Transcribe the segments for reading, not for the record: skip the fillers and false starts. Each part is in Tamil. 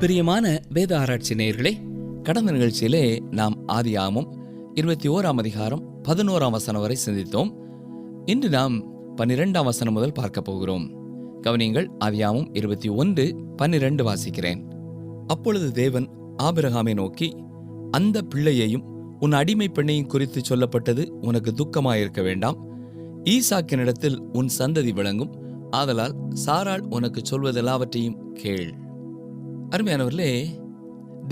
பிரியமான வேத ஆராய்ச்சி நேயர்களே, கடந்த நிகழ்ச்சியிலே நாம் ஆதியாகமம் 21ஆம் அதிகாரம் 11ஆம் வசனம் வரை சிந்தித்தோம். இன்று நாம் 12ஆம் வசனம் முதல் பார்க்க போகிறோம். கவனியங்கள், ஆதியாகமம் 21:12 வாசிக்கிறேன். அப்பொழுது தேவன் ஆபிரகாமை நோக்கி, அந்த பிள்ளையையும் உன் அடிமை பெண்ணையும் குறித்து சொல்லப்பட்டது உனக்கு துக்கமாயிருக்க வேண்டாம். ஈசாக்கினிடத்தில் உன் சந்ததி விளங்கும். ஆதலால் சாராள் உனக்கு சொல்வதெல்லாவற்றையும் கேள். அருமையானவர்களே,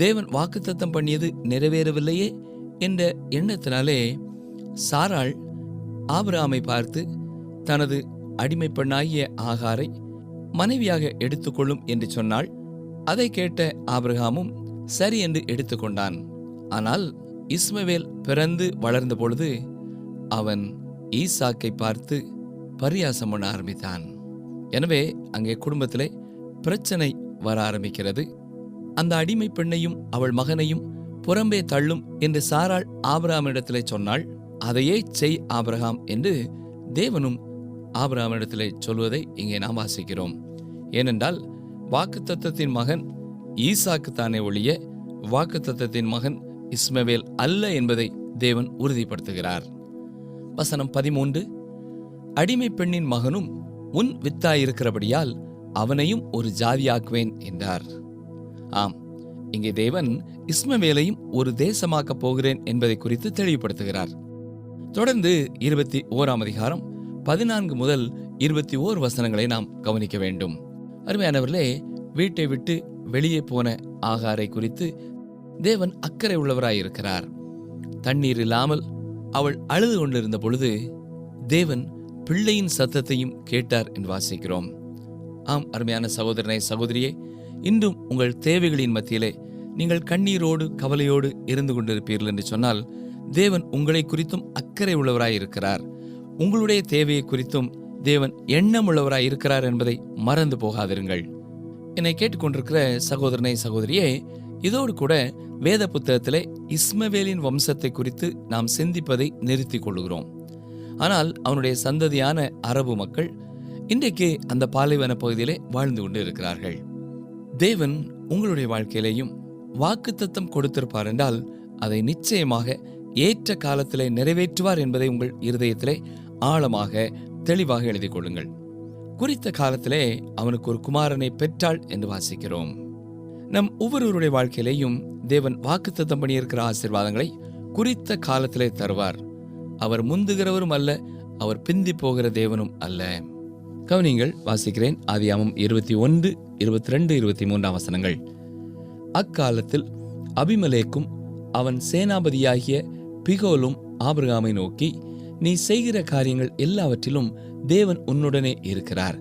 தேவன் வாக்குத்தத்தம் பண்ணியது நிறைவேறவில்லையே என்ற எண்ணத்தினாலே சாராள் ஆபிரகாமை பார்த்து தனது அடிமை பெண்ணாகிய ஆகாரை மனைவியாக எடுத்துக்கொள்ளும் என்று சொன்னாள். அதை கேட்ட ஆபிரகாமும் சரி என்று எடுத்துக்கொண்டான். ஆனால் இஸ்மவேல் பிறந்து வளர்ந்த பொழுது அவன் ஈசாக்கை பார்த்து பரியாசம் பண்ண ஆரம்பித்தான். எனவே அங்கே குடும்பத்திலே பிரச்சனை வர ஆரம்பிக்கிறது. அந்த அடிமை பெண்ணையும் அவள் மகனையும் புறம்பே தள்ளும் என்று சாராள் ஆபிரகாமிடத்திலே சொன்னாள். அதையே செய் ஆபிரகாம் என்று தேவனும் ஆபிரகாமிடத்திலே சொல்வதை இங்கே நாம் வாசிக்கிறோம். ஏனென்றால் வாக்குத்தத்தத்தின் மகன் ஈசாக்கு தானே ஒழிய வாக்குத்தத்தத்தின் மகன் இஸ்மவேல் அல்ல என்பதை தேவன் உறுதிப்படுத்துகிறார். வசனம் 13, அடிமை பெண்ணின் மகனும் உன் வித்தாயிருக்கிறபடியால் அவனையும் ஒரு ஜாதியாக்குவேன் என்றார். ஆம், இங்கே தேவன் இஸ்மவேலையும் ஒரு தேசமாக்கப் போகிறேன் என்பதை குறித்து தெளிவுபடுத்துகிறார். தொடர்ந்து 21ஆம் அதிகாரம் 14 முதல் 21 வசனங்களை நாம் கவனிக்க வேண்டும். அருமையானவர்களே, வீட்டை விட்டு வெளியே போன ஆகாரை குறித்து தேவன் அக்கறை உள்ளவராயிருக்கிறார். தண்ணீர் இல்லாமல் அவள் அழுது கொண்டிருந்த பொழுது தேவன் பிள்ளையின் சத்தத்தையும் கேட்டார் என்று வாசிக்கிறோம். ஆம், அருமையான சகோதரனை சகோதரியே, இன்றும் உங்கள் தேவைகளின் மத்தியிலே நீங்கள் கண்ணீரோடு கவலையோடு இருந்து கொண்டிருப்பீர்கள் என்று சொன்னால் தேவன் உங்களை குறித்தும் அக்கறை உள்ளவராய் இருக்கிறார். உங்களுடைய தேவையை குறித்தும் தேவன் எண்ணம் உள்ளவராய் இருக்கிறார் என்பதை மறந்து போகாதிருங்கள். என்னை கேட்டுக்கொண்டிருக்கிற சகோதரனை சகோதரியே, இதோடு கூட வேத புத்தகத்திலே இஸ்மவேலின் வம்சத்தை குறித்து நாம் சிந்திப்பதை நிறுத்திக் கொள்கிறோம். ஆனால் அவனுடைய சந்ததியான அரபு மக்கள் இன்றைக்கு அந்த பாலைவன பகுதியிலே வாழ்ந்து கொண்டு இருக்கிறார்கள். தேவன் உங்களுடைய வாழ்க்கையிலேயும் வாக்குத்தத்தம் கொடுத்திருப்பார் என்றால் அதை நிச்சயமாக ஏற்ற காலத்திலே நிறைவேற்றுவார் என்பதை உங்கள் இருதயத்திலே ஆழமாக தெளிவாக எழுதிக் கொள்ளுங்கள். குறித்த காலத்திலே அவனுக்கு ஒரு குமாரனை பெற்றாள் என்று வாசிக்கிறோம். நம் ஒவ்வொருவருடைய வாழ்க்கையிலேயும் தேவன் வாக்குத்தத்தம் பண்ணியிருக்கிற ஆசீர்வாதங்களை குறித்த காலத்திலே தருவார். அவர் முந்துகிறவரும் அல்ல, அவர் பிந்தி போகிற தேவனும் அல்ல. கவனிங்கள், வாசிக்கிறேன். ஆதியாகமம் 21, 22, 23 வசனங்கள். அக்காலத்தில் அபிமெலேக்கும் அவன் சேனாபதியாகிய பிகோலும் ஆபிரகாமை நோக்கி, நீ செய்கிற காரியங்கள் எல்லாவற்றிலும் தேவன் உன்னுடனே இருக்கிறார்.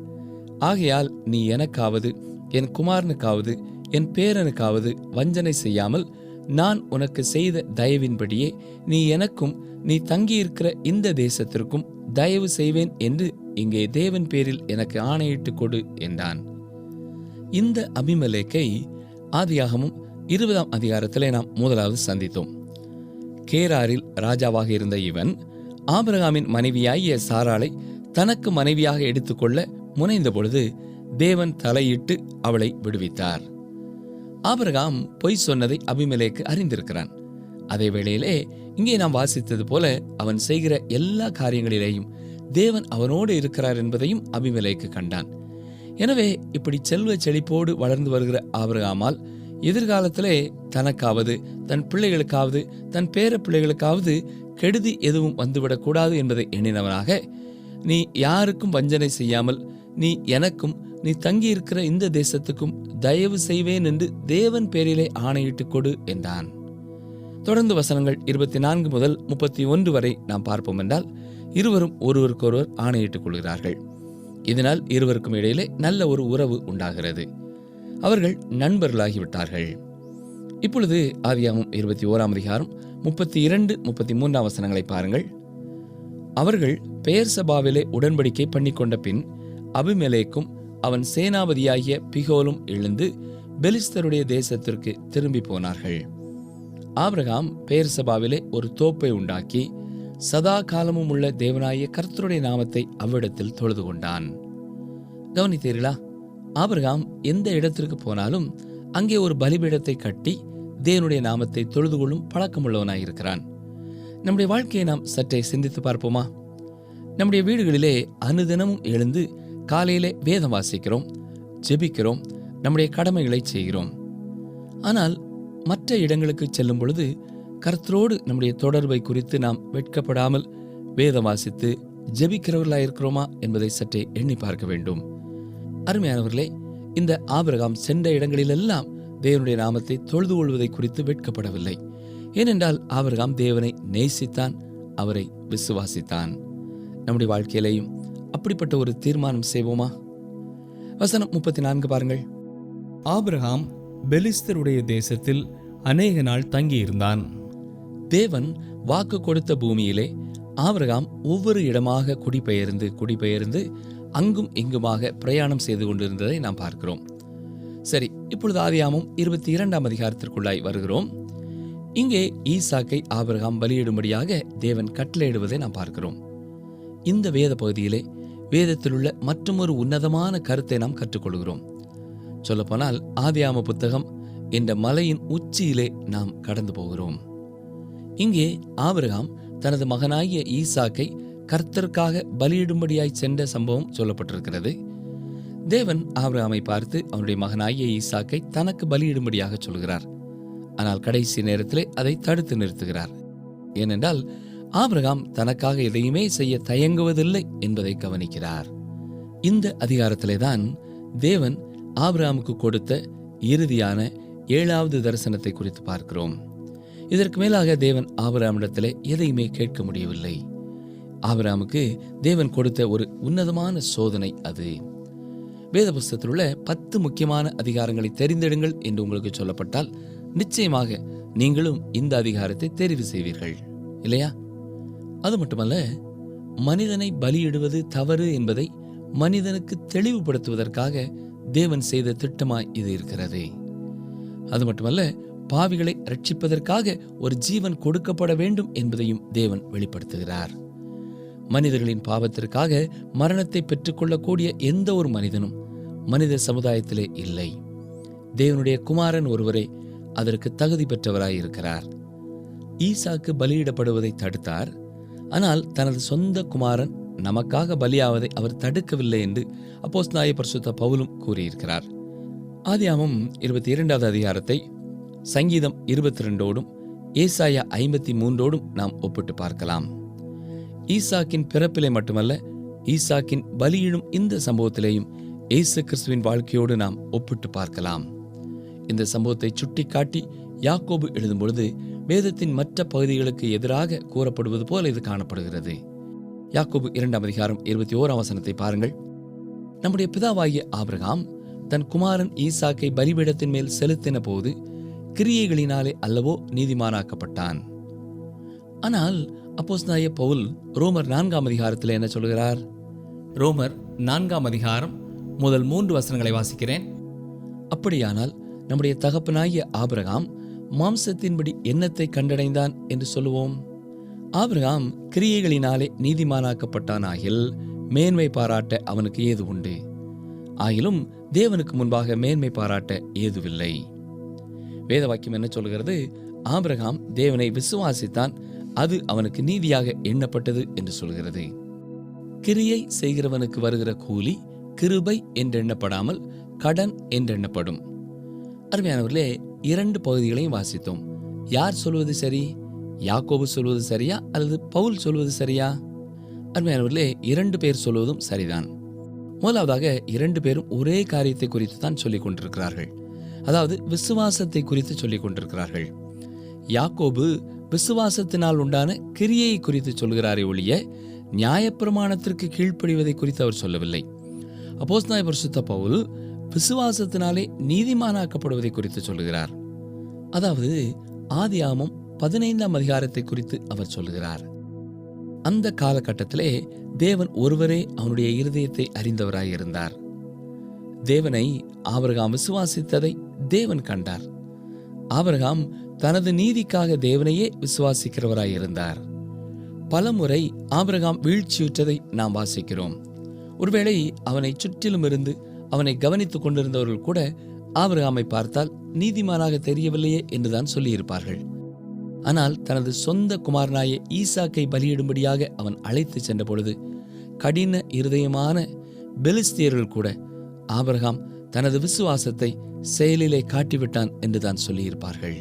ஆகையால் நீ எனக்காவது என் குமாரனுக்காவது என் பேரனுக்காவது வஞ்சனை செய்யாமல் நான் உனக்கு செய்த தயவின்படியே நீ எனக்கும் நீ தங்கியிருக்கிற இந்த தேசத்திற்கும் தயவு செய்வேன் என்று இங்கே தேவன் பேரில் எனக்கு ஆணையிட்டு கொடு என்றான். இந்த அபிமெலேக்கை ஆதியாகமம் 20ஆம் அதிகாரத்திலே நாம் முதலாவது சந்தித்தோம். கேராரில் ராஜாவாக இருந்த இவன் ஆபிரகாமின் மனைவியாகிய சாராளை தனக்கு மனைவியாக எடுத்துக்கொள்ள முனைந்த பொழுது தேவன் தலையிட்டு அவளை விடுவித்தார். ஆபிரகாம் பொய் சொன்னதை அபிமெலேக்கு அறிந்திருக்கிறான். அதே வேளையிலே இங்கே நாம் வாசித்தது போல அவன் செய்கிற எல்லா காரியங்களிலேயும் தேவன் அவனோடு இருக்கிறார் என்பதையும் அபிமெலேக்கு கண்டான். எனவே இப்படி செல்வ செழிப்போடு வளர்ந்து வருகிற ஆபிரகாமால் எதிர்காலத்திலே தனக்காவது தன் பிள்ளைகளுக்காவது தன் பேர பிள்ளைகளுக்காவது கெடுதி எதுவும் வந்துவிடக்கூடாது என்பதை எண்ணினவனாக, நீ யாருக்கும் வஞ்சனை செய்யாமல் நீ எனக்கும் நீ தங்கியிருக்கிற இந்த தேசத்துக்கும் தயவு செய்வேன் என்று தேவன் பேரிலே ஆணையிட்டு கொடு என்றான். தொடர்ந்து வசனங்கள் 24 முதல் 31 வரை நாம் பார்ப்போம் என்றால் இருவரும் ஒருவருக்கொருவர் ஆணையிட்டுக் கொள்கிறார்கள். இதனால் இருவருக்கும் இடையிலே நல்ல ஒரு உறவு உண்டாகிறது. அவர்கள் நண்பர்களாகிவிட்டார்கள். இப்பொழுது ஆதியாகமம் 21ஆம் அதிகாரம் 32, 33 வசனங்களை பாருங்கள். அவர்கள் பெயர்சபாவிலே உடன்படிக்கை பண்ணிக்கொண்ட பின் அபிமெலேக்கும் அவன் சேனாபதியாகிய பிகோலும் எழுந்து பெலிஸ்தருடைய தேசத்திற்கு திரும்பி போனார்கள். ஆபிரகாம் பெயர்சபாவிலே ஒரு தோப்பை உண்டாக்கி சதா காலமும் உள்ள தேவனாகிய கர்த்தருடைய நாமத்தை அவ்விடத்தில் தொழுது கொண்டான். கவனித்தீர்களா? ஆபிரகாம் எந்த இடத்திற்கு போனாலும் அங்கே ஒரு பலிபீடத்தை கட்டி தேவனுடைய நாமத்தை தொழுது கொள்ளும் பழக்கமுள்ளவனாயிருக்கிறான். நம்முடைய வாழ்க்கையை நாம் சற்றே சிந்தித்து பார்ப்போமா? நம்முடைய வீடுகளிலே அனுதினமும் எழுந்து காலையிலே வேதம் வாசிக்கிறோம், ஜெபிக்கிறோம், நம்முடைய கடமைகளை செய்கிறோம். ஆனால் மற்ற இடங்களுக்கு செல்லும் பொழுது கர்த்தரோடு நம்முடைய தொடர்பை குறித்து நாம் வெட்கப்படாமல் வேதம் வாசித்து ஜெபிக்கிறவர்களாயிருக்கிறோமா என்பதை சற்றே எண்ணி பார்க்க வேண்டும். அருமையானவர்களே, இந்த ஆபிரகாம் சென்ற இடங்களிலெல்லாம் தேவனுடைய நாமத்தை தொழுது கொள்வதை குறித்து வெட்கப்படவில்லை. ஏனென்றால் ஆபிரகாம் தேவனை நேசித்தான், அவரை விசுவாசித்தான். நம்முடைய வாழ்க்கையிலையும் அப்படிப்பட்ட ஒரு தீர்மானம் செய்வோமா? வசனம் 34 பாருங்கள். ஆபிரகாம் பெலிஸ்தருடைய தேசத்தில் அநேக நாள் தங்கியிருந்தான். தேவன் வாக்கு கொடுத்த பூமியிலே ஆபிரகாம் ஒவ்வொரு இடமாக குடிபெயர்ந்து அங்கும் இங்குமாக பிரயாணம் செய்து கொண்டிருந்ததை நாம் பார்க்கிறோம். சரி, இப்பொழுது ஆதியாகமம் 22ஆம் அதிகாரத்திற்குள்ளாய் வருகிறோம். இங்கே ஈசாக்கை ஆபிரகாம் பலியிடும்படியாக தேவன் கட்டளையிடுவதை நாம் பார்க்கிறோம். இந்த வேத பகுதியிலே வேதத்தில் உள்ள மற்றொரு உன்னதமான கருத்தை நாம் கற்றுக்கொள்கிறோம். சொல்லப்போனால் ஆதியாகம புத்தகம் என்ற மலையின் உச்சியிலே நாம் கடந்து போகிறோம். இங்கே ஆபிரகாம் தனது மகனாகிய ஈசாக்கை கர்த்தருக்காக பலியிடும்படியாய் சென்ற சம்பவம் சொல்லப்பட்டிருக்கிறது. தேவன் ஆபிரகாமை பார்த்து அவனுடைய மகனாகிய ஈசாக்கை தனக்கு பலியிடும்படியாக சொல்கிறார். ஆனால் கடைசி நேரத்திலே அதை தடுத்து நிறுத்துகிறார். ஏனென்றால் ஆபிரகாம் தனக்காக எதையுமே செய்ய தயங்குவதில்லை என்பதை கவனிக்கிறார். இந்த அதிகாரத்திலே தான் தேவன் ஆபிரகாமுக்கு கொடுத்த இறுதியான 7வது தரிசனத்தை குறித்து பார்க்கிறோம். இதற்கு மேலாக தேவன் ஆபிரகாமிடத்திலே எதையுமே கேட்க முடியவில்லை. ஆபிரகாமுக்கு தேவன் கொடுத்த ஒரு உன்னதமான சோதனை அது. வேத புஸ்தகத்தில் உள்ள 10 முக்கியமான அதிகாரங்களை தெரிந்தெடுங்கள் என்று உங்களுக்கு சொல்லப்பட்டால் நிச்சயமாக நீங்களும் இந்த அதிகாரத்தை தெரிவு செய்வீர்கள், இல்லையா? அது மட்டுமல்ல, மனிதனை பலியிடுவது தவறு என்பதை மனிதனுக்கு தெளிவுபடுத்துவதற்காக தேவன் செய்த திட்டமாய் இது இருக்கிறது. அது மட்டுமல்ல, பாவிகளை ரட்சிப்பதற்காக ஒரு ஜீவன் கொடுக்கப்பட வேண்டும் என்பதையும் தேவன் வெளிப்படுத்துகிறார். மனிதர்களின் பாவத்திற்காக மரணத்தை பெற்றுக்கொள்ளக்கூடிய எந்த ஒரு மனிதனும் மனித சமுதாயத்திலே இல்லை. தேவனுடைய குமாரன் ஒருவரே அதற்கு தகுதி பெற்றவராயிருக்கிறார். ஈசாக்கு பலியிடப்படுவதை தடுத்தார். ஆனால் தனது சொந்த குமாரன் நமக்காக பலியாவதை அவர் தடுக்கவில்லை என்று அப்போஸ்தலனாகிய பரிசுத்த பவுலும் கூறியிருக்கிறார். ஆதியாகமம் 22வது அதிகாரத்தை சங்கீதம் 22ஓடும் ஏசாயா 53ஓடும் நாம் ஒப்பிட்டு பார்க்கலாம். ஈசாக்கின் பிறப்பிலே மட்டுமல்ல, ஈசாக்கின் பலியிடும் இந்த சம்பவத்திலேயும் இயேசு கிறிஸ்துவின் வாழ்க்கையோடு நாம் ஒப்பிட்டு பார்க்கலாம். இந்த சம்பவத்தை சுட்டிக்காட்டி யாக்கோபு எழுதும் பொழுது வேதத்தின் மற்ற பகுதிகளுக்கு எதிராக கூறப்படுவது போல இது காணப்படுகிறது. யாக்கோபு 2ஆம் அதிகாரம் 21ஆம் வசனத்தை பாருங்கள். நம்முடைய பிதாவாகிய ஆபிரகாம் தன் குமாரன் ஈசாக்கை பலிபீடத்தின் மேல் செலுத்தின போது கிரியைகளினாலே அல்லவோ நீதிமானாக்கப்பட்டான். ஆனால் அப்போஸ்தலனாகிய பவுல் ரோமர் 4ஆம் அதிகாரத்தில் என்ன சொல்கிறார்? ரோமர் 4ஆம் அதிகாரம் முதல் 3 வசனங்களை வாசிக்கிறேன். அப்படியானால் நம்முடைய தகப்பனாகிய ஆபிரகாம் மாம்சத்தின்படி என்னத்தை கண்டடைந்தான் என்று சொல்லுவோம்? ஆபிரகாம் கிரியைகளினாலே நீதிமானாக்கப்பட்டானாகில் மேன்மை பாராட்ட அவனுக்கு ஏது உண்டு? ஆகிலும் தேவனுக்கு முன்பாக மேன்மை பாராட்ட ஏதுவில்லை. வேத வாக்கியம் என்ன சொல்கிறது? ஆபிரகாம் தேவனை விசுவாசித்தான், அது அவனுக்கு நீதியாக எண்ணப்பட்டது என்று சொல்கிறது. கிரியை செய்கிறவனுக்கு வருகிற கூலி கிருபை என்றெண்ணப்படாமல் கடன் என்றெண்ணப்படும். அருமையானவர்களே, 2 பகுதிகளையும் வாசித்தோம். யார் சொல்வது சரி? யாக்கோபு சொல்வது சரியா அல்லது பவுல் சொல்வது சரியா? அருமையானவர்களே, 2 பேர் சொல்வதும் சரிதான். முதலாவதாக 2 பேரும் ஒரே காரியத்தை குறித்து தான் சொல்லிக் கொண்டிருக்கிறார்கள். அதாவது விசுவாசத்தை குறித்து சொல்லிக் கொண்டிருக்கிறார்கள். யாக்கோபு விசுவாசத்தினால் உண்டான கிரியை குறித்து சொல்கிறாரே ஒழிய நியாயப்பிரமாணத்திற்கு கீழ்ப்படிவதை குறித்து அவர் சொல்லவில்லை. அப்போஸ்தலனாகிய பரிசுத்த பவுல் விசுவாசத்தினாலே நீதிமானாக்கப்படுவதை குறித்து சொல்லுகிறார். அதாவது ஆதியாகமம் 15ஆம் அதிகாரத்தை குறித்து அவர் சொல்லுகிறார். அந்த காலகட்டத்திலே தேவன் ஒருவரே அவனுடைய இருதயத்தை அறிந்தவராயிருந்தார். தேவனை ஆபிரகாம் விசுவாசித்ததை தேவன் கண்டார். ஆபிரகாம் தனது நீதிக்காக தேவனையே விசுவாசிக்கிறவராயிருந்தார். பலமுறை ஆபிரகாம் வீழ்ச்சியுற்றதை நாம் வாசிக்கிறோம். ஒருவேளை அவனை சுற்றிலும் இருந்து அவனை கவனித்துக் கொண்டிருந்தவர்கள் கூட ஆபிரகாமை பார்த்தால் நீதிமானாக தெரியவில்லையே என்றுதான் சொல்லியிருப்பார்கள். ஆனால் தனது சொந்த குமாரனாய ஈசாக்கை பலியிடும்படியாக அவன் அழைத்து சென்ற பொழுது கடின இருதயமான பெலிஸ்தியர்கள் கூட ஆபிரகாம் தனது விசுவாசத்தை செயலிலே காட்டிவிட்டான் என்றுதான் சொல்லியிருப்பார்கள்.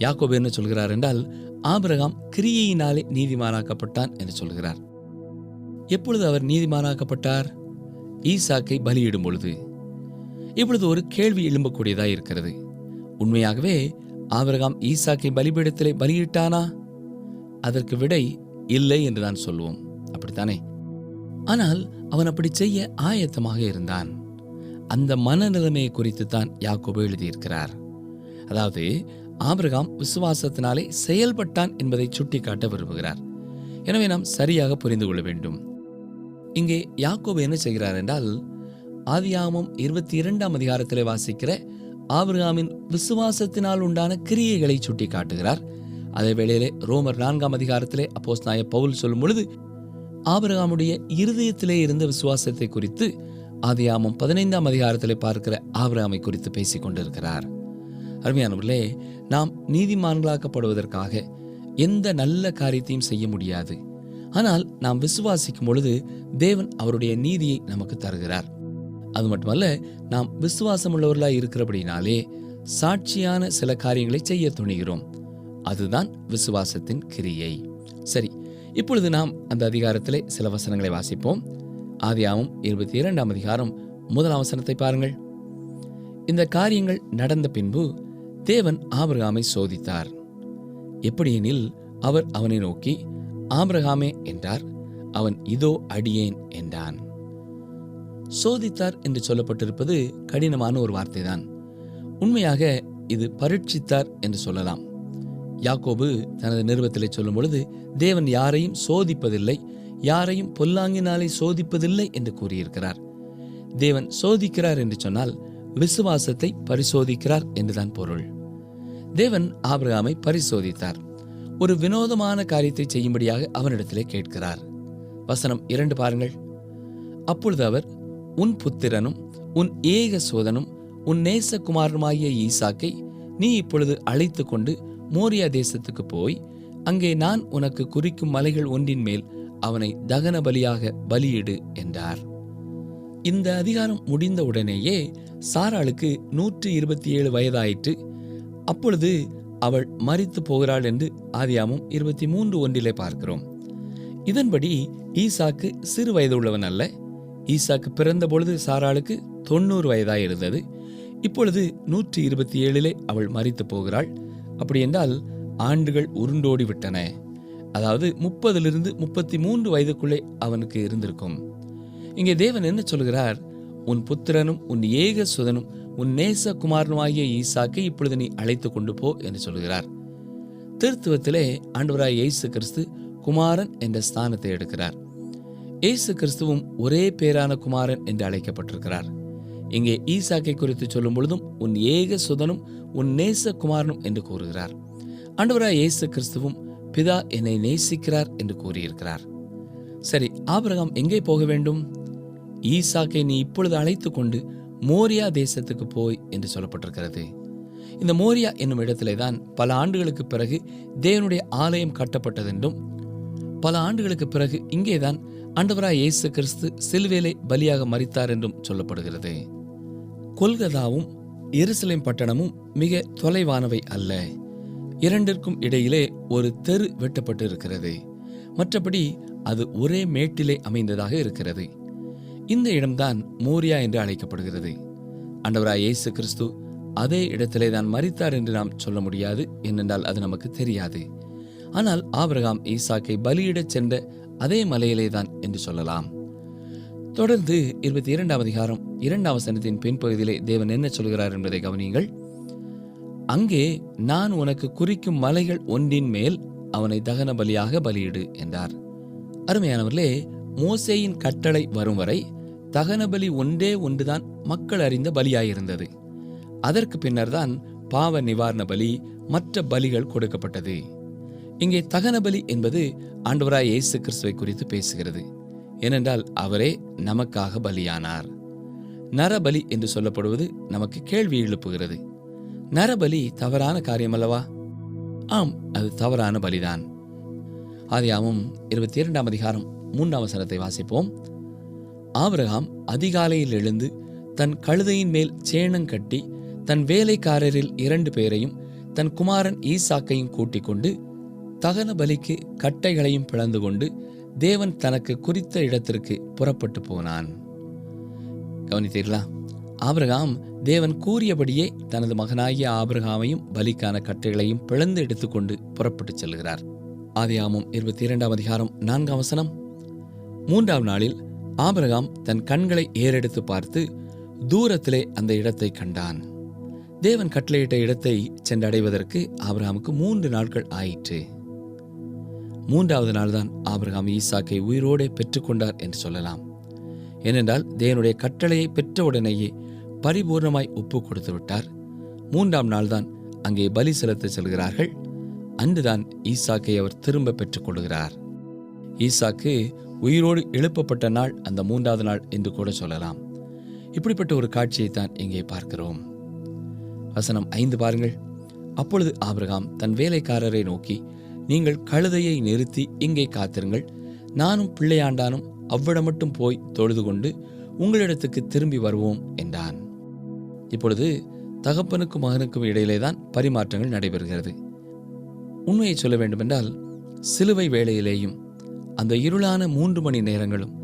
யாக்கோபு என்ன சொல்கிறார் என்றால், ஆபிரகாம் கிரியையினாலே நீதிமானாக்கப்பட்டான் என்று சொல்கிறார். எப்பொழுது அவர் நீதிமானாக்கப்பட்டார்? ஈசாக்கை பலியிடும் பொழுது. இப்பொழுது ஒரு கேள்வி எழும்பக்கூடியதாக இருக்கிறது. உண்மையாகவே ஆபிரகாம் ஈசாக்கை பலிபீடத்திலே பலியிட்டானா? அதற்கு விடை இல்லை என்று தான் சொல்லுவோம், அப்படித்தானே? ஆனால் அவன் அப்படி செய்ய ஆயத்தமாக இருந்தான். அந்த மனநிலைமையை குறித்து தான் யாக்கோபு எழுதியிருக்கிறார். அதாவது ஆபிரகாம் விசுவாசத்தினாலே செயல்பட்டான் என்பதை சுட்டிக்காட்ட விரும்புகிறார். எனவே நாம் சரியாக புரிந்து கொள்ள வேண்டும். இங்கே யாக்கோபு என்ன செய்கிறார் என்றால், ஆதியாகமம் 22ஆம் அதிகாரத்திலே வாசிக்கிற ஆபிரகாமின் விசுவாசத்தினால் உண்டான கிரியைகளை சுட்டி காட்டுகிறார். அதே வேளையிலே ரோமர் 4ஆம் அதிகாரத்திலே அப்போஸ்தலனாகிய பவுல் சொல்லும் பொழுது ஆபிரகாமுடைய இருதயத்திலே இருந்த விசுவாசத்தை குறித்து ஆதியாகமம் 15ஆம் அதிகாரத்திலே பார்க்கிற ஆபிரகாமை குறித்து பேசிக் கொண்டிருக்கிறார். அருமையானவர்களே, நாம் நீதிமான்களாக்கப்படுவதற்காக எந்த நல்ல காரியத்தையும் செய்ய முடியாது. ஆனால் நாம் விசுவாசிக்கும் பொழுது தேவன் அவருடைய நீதியை நமக்கு தருகிறார். அது மட்டுமல்ல, நாம் விசுவாசம் உள்ளவர்களாய் இருக்கிறபடினாலே சாட்சியான சில காரியங்களை செய்ய துணிகிறோம். அதுதான் விசுவாசத்தின் கிரியை. சரி, இப்பொழுது நாம் அந்த அதிகாரத்திலே சில வசனங்களை வாசிப்போம். ஆதியாகமம் 22ஆம் அதிகாரம் 1ஆம் வசனத்தை பாருங்கள். இந்த காரியங்கள் நடந்த பின்பு தேவன் ஆபிரகாமை சோதித்தார். எப்படியெனில், அவர் அவனை நோக்கி ஆபிரகாமே என்றார். அவன் இதோ அடியேன் என்றான். சோதித்தார் என்று சொல்லப்பட்டிருப்பது கடினமான ஒரு வார்த்தைதான். உண்மையாக இது பரீட்சித்தார் என்று சொல்லலாம். யாக்கோபு தனது நிருபத்திலே சொல்லும் பொழுது தேவன் யாரையும் சோதிப்பதில்லை, யாரையும் பொல்லாங்கினாலே சோதிப்பதில்லை என்று கூறியிருக்கிறார். தேவன் சோதிக்கிறார் என்று சொன்னால் விசுவாசத்தை பரிசோதிக்கிறார் என்றுதான் பொருள். தேவன் ஆபிரகாமை பரிசோதித்தார். ஒரு வினோதமான காரியத்தை செய்யும்படியாக அவனிடத்திலே கேட்கிறார். வசனம் 2 பாருங்கள். அப்பொழுது அவர், உன் புத்திரனும் உன் ஏக சோதனும் உன் நேசகுமாரனுமாகிய ஈசாக்கை நீ இப்பொழுது அழைத்து கொண்டு மோரியா தேசத்துக்கு போய் அங்கே நான் உனக்கு குறிக்கும் மலைகள் ஒன்றின் மேல் அவனை தகன பலியாக பலியிடு என்றார். இந்த அதிகாரம் முடிந்த உடனேயே சாராளுக்கு 127 வயதாயிற்று. அப்பொழுது அவள் மரித்து போகிறாள் என்று ஆதியாகமம் 23:1 பார்க்கிறோம். இதன்படி ஈசாக்கு சிறு வயது உள்ளவன் அல்ல. ஈசாக்கு பிறந்த பொழுது சாராளுக்கு 90 வயதாயிருந்தது. இப்பொழுது 127 அவள் மரித்து போகிறாள். அப்படி என்றால் ஆண்டுகள் உருண்டோடி விட்டன. அதாவது 30 33 வயதுக்குள்ளே அவனுக்கு இருந்திருக்கும். இங்கே தேவன் என்ன சொல்கிறார்? உன் புத்திரனும் உன் ஏக சுதனும் உன் நேச குமாரனுமாகிய ஈசாக்கை இப்பொழுது நீ அழைத்து கொண்டு போ என்று சொல்கிறார். திருத்துவத்திலே ஆண்டவராய் இயேசு கிறிஸ்து குமாரன் என்ற ஸ்தானத்தை எடுக்கிறார். இயேசு கிறிஸ்துவும் ஒரே பேரான குமாரன் என்று அழைக்கப்பட்டிருக்கிறார். இங்கே ஈசாக்கை குறித்து சொல்லும் பொழுதும் உன் ஏக சுதனும் உன் நேச குமாரனும் என்று கூறுகிறார். ஆண்டவராய் இயேசு கிறிஸ்துவும் பிதா என்னை நேசிக்கிறார் என்று கூறியிருக்கிறார். சரி, ஆபிரகாம் எங்கே போக வேண்டும்? ஈசாக்கை நீ இப்பொழுது அழைத்து கொண்டு மோரியா தேசத்துக்கு போய் என்று சொல்லப்பட்டிருக்கிறது. இந்த மோரியா என்னும் இடத்திலே தான் பல ஆண்டுகளுக்கு பிறகு தேவனுடைய ஆலயம் கட்டப்பட்டதென்றும், பல ஆண்டுகளுக்கு பிறகு இங்கேதான் ஆண்டவராய் இயேசு கிறிஸ்து சிலுவையிலே பலியாக மரித்தார் என்றும் சொல்லப்படுகிறது. கொல்கதாவும் எருசலேம் பட்டணமும் மிக தொலைவானவை அல்ல. இரண்டிற்கும் இடையிலே ஒரு தெரு வெட்டப்பட்டு இருக்கிறது. மற்றபடி அது ஒரே மேட்டிலே அமைந்ததாக இருக்கிறது. இந்த இடம்தான் மோரியா என்று அழைக்கப்படுகிறது. ஆண்டவராய் இயேசு கிறிஸ்து அதே இடத்திலே தான் மரித்தார் என்று நாம் சொல்ல முடியாது, ஏனென்றால் அது நமக்கு தெரியாது. ஆனால் ஆபிரகாம் ஈசாக்கை பலியிடச் சென்ற அதே மலையிலே தான் என்று சொல்லலாம். தொடர்ந்து 22ஆம் அதிகாரம் 2ஆம் வசனத்தின் பின்பகுதியிலே தேவன் என்ன சொல்கிறார் என்பதை கவனியுங்கள். அங்கே நான் உனக்கு குறிக்கும் மலைகள் ஒன்றின் மேல் அவனை தகன பலியாக பலியிடு என்றார். அருமையானவர்களே, மோசேயின் கட்டளை வரும் வரை தகன பலி ஒன்றே ஒன்றுதான் மக்கள் அறிந்த பலியாயிருந்தது. அதற்கு பின்னர் தான் பாவ நிவாரண பலி, மற்ற பலிகள் கொடுக்கப்பட்டது. இங்கே தகன பலி என்பது ஆண்டவராய் இயேசு கிறிஸ்துவை குறித்து பேசுகிறது. ஏனென்றால் அவரே நமக்காக பலியானார். நரபலி என்று சொல்லப்படுவது நமக்கு கேள்வி எழுப்புகிறது. நரபலி தவறான காரியம் அல்லவா? ஆம், அது தவறான பலிதான். ஆதியாகமம் 22ஆம் அதிகாரம் 3ஆம் வசனத்தை வாசிப்போம். ஆபிரகாம் அதிகாலையில் எழுந்து தன் கழுதையின் மேல் சேணம் கட்டி தன் வேலைக்காரரில் 2 பேரையும் தன் குமாரன் ஈசாக்கையும் கூட்டிக் கொண்டு தகன பலிக்கு கட்டைகளையும் பிளந்து கொண்டு தேவன் தனக்கு குறித்த இடத்திற்கு புறப்பட்டு போனான். கவனித்தீர்களா? ஆபிரகாம் தேவன் கூறியபடியே தனது மகனாகிய ஆபிரகாமையும் பலிக்கான கட்டைகளையும் பிளந்து எடுத்துக்கொண்டு புறப்பட்டு செல்கிறார். ஆதியாகமம் 22ஆம் அதிகாரம் 4ஆம் வசனம். 3ஆம் நாளில் ஆபிரகாம் தன் கண்களை ஏறெடுத்து பார்த்து தூரத்திலே அந்த இடத்தை கண்டான். தேவன் கட்டளையிட்ட இடத்தை சென்றடைவதற்கு ஆபிரகாமுக்கு 3 நாட்கள் ஆயிற்று. 3ஆவது நாள்தான் ஆபிரகாம் ஈசாக்கை உயிரோடே பெற்றுக்கொண்டார் என்று சொல்லலாம். ஏனென்றால் தேவனுடைய கட்டளையை பெற்றவுடனேயே பரிபூர்ணமாய் ஒப்பு கொடுத்து விட்டார். 3ஆம் நாள்தான் அங்கே பலி செலுத்த செல்கிறார்கள். அன்றுதான் ஈசாக்கை அவர் திரும்ப பெற்றுக் கொள்கிறார். ஈசாக்கு உயிரோடு எழுப்பப்பட்ட நாள் அந்த 3ஆவது நாள் என்று கூட சொல்லலாம். இப்படிப்பட்ட ஒரு காட்சியைத்தான் இங்கே பார்க்கிறோம். வசனம் 5 பாருங்கள். அப்பொழுது ஆபிரகாம் தன் வேலைக்காரரை நோக்கி, நீங்கள் கழுதையை நிறுத்தி இங்கே காத்திருங்கள், நானும் பிள்ளையாண்டானும் அவ்விடம் மட்டும் போய் தொழுது கொண்டு உங்களிடத்துக்கு திரும்பி வருவோம் என்றான். இப்பொழுது தகப்பனுக்கும் மகனுக்கும் இடையிலேதான் பரிமாற்றங்கள் நடைபெறுகிறது. உண்மையை சொல்ல வேண்டுமென்றால் சிலுவை வேளையிலேயும் அந்த இருளான 3 மணி நேரங்களும்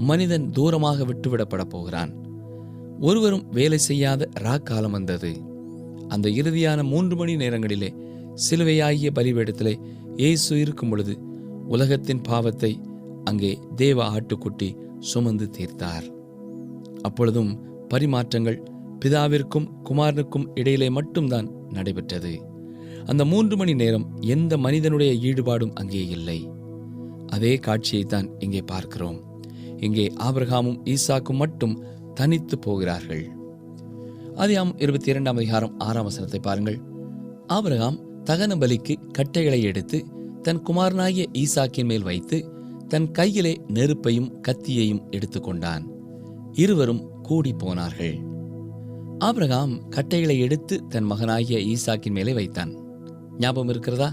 மனிதன் தூரமாக விட்டுவிடப்பட போகிறான். ஒருவரும் வேலை செய்யாத ராக்காலம் வந்தது. அந்த இறுதியான 3 மணி நேரங்களிலே சிலுவையாகிய பலிபீடத்திலே இயேசு இருக்கும் பொழுது உலகத்தின் பாவத்தை அங்கே தேவ ஆட்டுக்குட்டி சுமந்து தீர்த்தார். அப்பொழுதும் பரிமாற்றங்கள் பிதாவிற்கும் குமாரனுக்கும் இடையிலே மட்டும்தான் நடைபெற்றது. அந்த 3 மணி நேரம் எந்த மனிதனுடைய ஈடுபாடும் அங்கே இல்லை. அதே காட்சியைத்தான் இங்கே பார்க்கிறோம். இங்கே ஆபிரகாமும் ஈசாக்கும் மட்டும் தனித்து போகிறார்கள். ஆதியாகமம் 22ஆம் அதிகாரம் 6ஆம் வசனத்தை பாருங்கள். ஆபிரகாம் தகன பலிக்கு கட்டைகளை எடுத்து தன் குமாரனாகிய ஈசாக்கின் மேல் வைத்து தன் கையிலே நெருப்பையும் கத்தியையும் எடுத்துக்கொண்டான். இருவரும் கூடி போனார்கள். ஆபிரகாம் கட்டைகளை எடுத்து தன் மகனாகிய ஈசாக்கின் மேலே வைத்தான். ஞாபகம் இருக்கிறதா?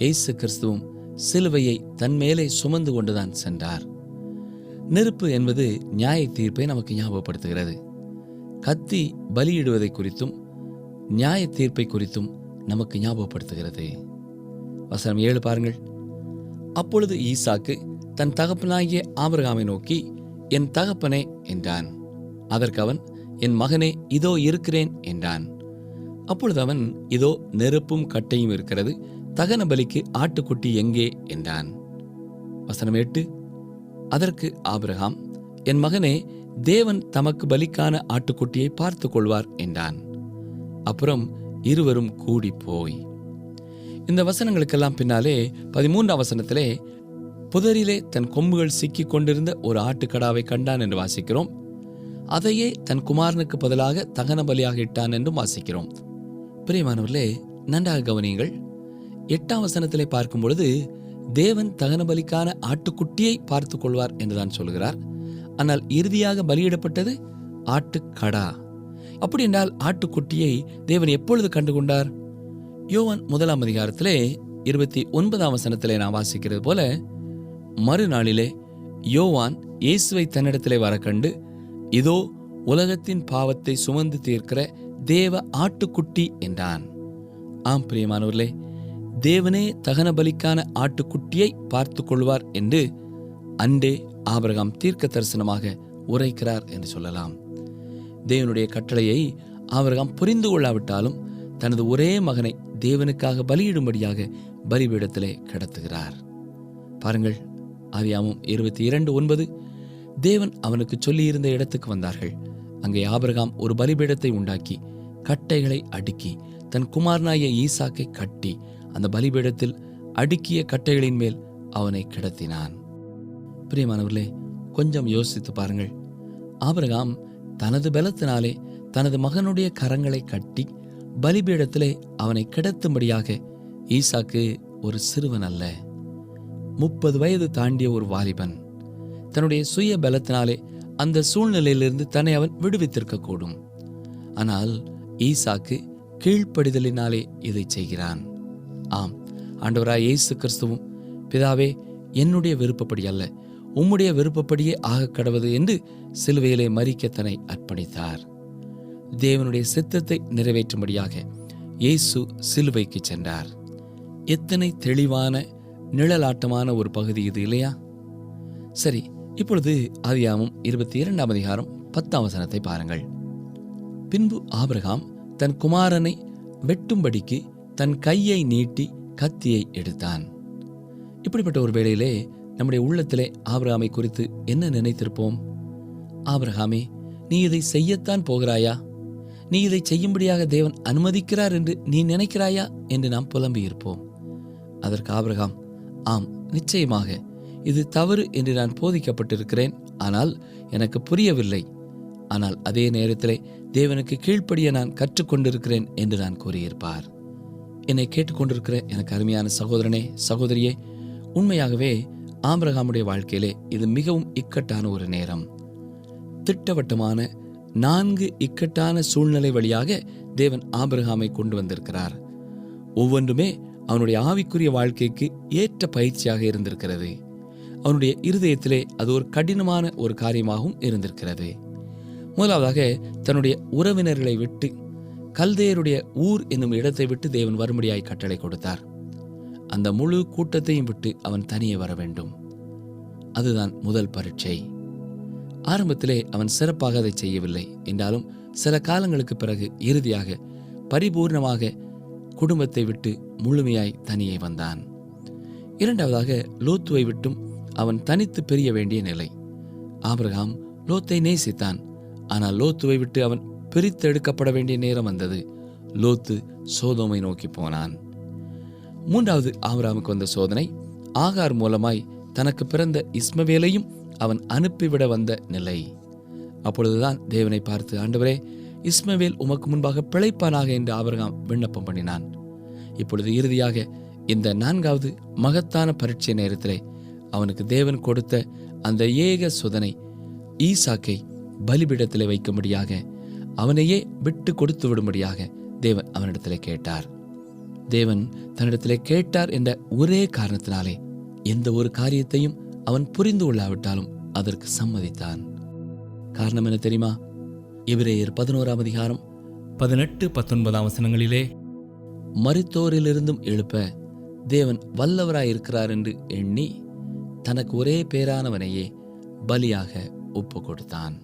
இயேசு கிறிஸ்துவும் சிலுவையை தன் மேலே சுமந்து கொண்டுதான் சென்றார். நெருப்பு என்பது நியாய தீர்ப்பை நமக்கு ஞாபகப்படுத்துகிறது. கத்தி பலியிடுவதை குறித்தும் நியாய தீர்ப்பை குறித்தும் நமக்கு ஞாபகப்படுத்துகிறது. வசனம் 7 பாருங்கள். அப்பொழுது ஈசாக்கு தன் தகப்பனாகிய ஆபிரகாமை நோக்கி, என் தகப்பனே என்றான். அதற்கு அவன், என் மகனே, இதோ இருக்கிறேன் என்றான். அப்பொழுது அவன், இதோ நெருப்பும் கட்டையும் இருக்கிறது, தகன பலிக்கு ஆட்டுக்குட்டி எங்கே என்றான். வசனம் 8. அதற்கு ஆபிரகாம், என் மகனே, தேவன் தமக்கு பலிக்கான ஆட்டுக்குட்டியை பார்த்து கொள்வார் என்றான். அப்புறம் இருவரும் கூடி போய். இந்த வசனங்களுக்கெல்லாம் பின்னாலே 13ஆம் வசனத்திலே புதரிலே தன் கொம்புகள் சிக்கிக் கொண்டிருந்த ஒரு ஆட்டுக்கடாவை கண்டான் என்று வாசிக்கிறோம். அதையே தன் குமாரனுக்கு பதிலாக தகன பலியாக இட்டான் என்றும் வாசிக்கிறோம். பிரியமானவர்களே, நன்றாக கவனியுங்கள். 8ஆம் வசனத்திலே பார்க்கும் பொழுது தேவன் தகன பலிக்கான ஆட்டுக்குட்டியை பார்த்து கொள்வார் என்றுதான் சொல்கிறார். ஆனால் இறுதியாக பலியிடப்பட்டது ஆட்டுக்கடா. அப்படி என்றால் ஆட்டுக்குட்டியை தேவன் எப்பொழுது கண்டுகொண்டார்? யோவான் 1ஆம் அதிகாரத்திலே 29ஆம் வசனத்திலே நான் வாசிக்கிறது போல, மறுநாளிலே யோவான் இயேசுவை தன்னிடத்திலே வர கண்டு, இதோ உலகத்தின் பாவத்தை சுமந்து தீர்க்கிற தேவ ஆட்டுக்குட்டி என்றான். ஆம் பிரியமானவர்களே, தேவனே தகன பலிக்கான ஆட்டுக்குட்டியை பார்த்து கொள்வார் என்று அன்றே ஆபிரகாம் தீர்க்க தரிசனமாக உரைக்கிறார் என்று சொல்லலாம். தேவனுடைய கட்டளையை ஆபிரகாம் புரிந்து கொள்ளாவிட்டாலும் தனது ஒரே மகனை தேவனுக்காக பலியிடும்படியாக பலிபீடத்திலே கடத்துகிறார். பாருங்கள், ஆதியாகமம் 22:9. தேவன் அவனுக்கு சொல்லியிருந்த இடத்துக்கு வந்தார்கள். அங்கே ஆபிரகாம் ஒரு பலிபீடத்தை உண்டாக்கி கட்டைகளை அடுக்கி தன் குமாரனாகிய ஈசாக்கை கட்டி அந்த பலிபீடத்தில் அடுக்கிய கட்டைகளின் மேல் அவனை கிடத்தினான். பிரியமானவர்களே, கொஞ்சம் யோசித்து பாருங்கள். ஆபிரகாம் தனது பலத்தினாலே தனது மகனுடைய கரங்களை கட்டி பலிபீடத்திலே அவனை கிடத்தும்படியாக, ஈசாக்கு ஒரு சிறுவன் அல்ல, 30 வயது தாண்டிய ஒரு வாலிபன், தன்னுடைய சுய பலத்தினாலே அந்த சூழ்நிலையிலிருந்து தன்னை அவன் விடுவித்திருக்க கூடும். ஆனால் ஈசாக்கு கீழ்ப்படிதலினாலே இதை செய்கிறான். ஆம், ஆண்டவராய் இயேசு கிறிஸ்துவும், பிதாவே, என்னுடைய விருப்பப்படி அல்ல, உம்முடைய விருப்பப்படியே ஆக கடவது என்று சிலுவையிலே மரிக்க தன்னை அர்ப்பணித்தார். தேவனுடைய சித்தத்தை நிறைவேற்றும்படியாக இயேசு சிலுவைக்கு சென்றார். எத்தனை தெளிவான நிழலாட்டமான ஒரு பகுதி இது இல்லையா? சரி, இப்பொழுது ஆதியாகமம் 22ஆம் அதிகாரம் 10ஆம் வசனத்தை பாருங்கள். பின்பு ஆபிரகாம் தன் குமாரனை வெட்டும்படிக்கு தன் கையை நீட்டி கத்தியை எடுத்தான். இப்படிப்பட்ட ஒரு வேளையிலே நம்முடைய உள்ளத்திலே ஆபிரகாமை குறித்து என்ன நினைத்திருப்போம்? ஆபிரகாமே, நீ இதை செய்யத்தான் போகிறாயா? நீ இதை செய்யும்படியாக தேவன் அனுமதிக்கிறார் என்று நீ நினைக்கிறாயா என்று நாம் புலம்பியிருப்போம். அதற்கு ஆபிரகாம், ஆம், நிச்சயமாக இது தவறு என்று நான் போதிக்கப்பட்டிருக்கிறேன், ஆனால் எனக்கு புரியவில்லை. ஆனால் அதே நேரத்திலே தேவனுக்கு கீழ்ப்படிய நான் கற்றுக்கொண்டிருக்கிறேன் என்று நான் கூறியிருப்பார். என்னை கேட்டுக்கொண்டிருக்கிற எனக்கு அருமையான சகோதரனே, சகோதரியே, உண்மையாகவே ஆபிரகாமுடைய வாழ்க்கையிலே இது மிகவும் இக்கட்டான ஒரு நேரம். திட்டவட்டமான 4 இக்கட்டான சூழ்நிலை வழியாக தேவன் ஆபிரகாமை கொண்டு வந்திருக்கிறார். ஒவ்வொன்றுமே அவனுடைய ஆவிக்குரிய வாழ்க்கைக்கு ஏற்ற பயிற்சியாக இருந்திருக்கிறது. அவனுடைய இருதயத்திலே அது ஒரு கடினமான ஒரு காரியமாகவும் இருந்திருக்கிறது. முதலாவதாக தன்னுடைய உறவினர்களை விட்டு கல்தேயருடைய ஊர் என்னும் இடத்தை விட்டு தேவன் வரும்படியாய் கட்டளை கொடுத்தார். அந்த முழு கூட்டத்தையும் விட்டு அவன் தனியே வர வேண்டும். அதுதான் முதல் பரீட்சை. ஆரம்பத்திலே அவன் சிறப்பாக அதை செய்யவில்லை என்றாலும் சில காலங்களுக்கு பிறகு இறுதியாக பரிபூர்ணமாக குடும்பத்தை விட்டு முழுமையாய் தனியே வந்தான். இரண்டாவதாக லோத்துவை விட்டும் அவன் தனித்து பிரிய வேண்டிய நிலை. ஆபிரகாம் லோத்தை நேசித்தான், ஆனால் லோத்துவை விட்டு அவன் பிரித்தெடுக்கப்பட வேண்டிய நேரம் வந்தது. லோத்து சோதோமை நோக்கி போனான். மூன்றாவது ஆபிரகாமுக்கு வந்த சோதனை ஆகார் மூலமாய் தனக்கு பிறந்த இஸ்மவேலையும் அவன் அனுப்பிவிட வந்த நிலை. அப்பொழுதுதான் தேவனை பார்த்து, ஆண்டவரே, இஸ்மவேல் உமக்கு முன்பாக பிழைப்பானாக என்று ஆபிரகாம் விண்ணப்பம் பண்ணினான். இப்பொழுது இறுதியாக இந்த 4வது மகத்தான பரீட்சை நேரத்திலே அவனுக்கு தேவன் கொடுத்த அந்த ஏக சோதனை ஈசாக்கை பலிபீடத்திலே வைக்கும்படியாக, அவனையே விட்டு கொடுத்து விடும்படியாக தேவன் அவனிடத்திலே கேட்டார். தேவன் தன்னிடத்திலே கேட்டார் என்ற ஒரே காரணத்தினாலே எந்த ஒரு காரியத்தையும் அவன் புரிந்து கொள்ளாவிட்டாலும் அதற்கு சம்மதித்தான். காரணம் என்ன தெரியுமா? எபிரேயர் 11ஆம் அதிகாரம் 18-19 வசனங்களிலே, மரித்தோரிலிருந்தும் எழுப்ப தேவன் வல்லவராயிருக்கிறார் என்று எண்ணி தனக்கு ஒரே பேரானவனையே பலியாக ஒப்பு கொடுத்தான்.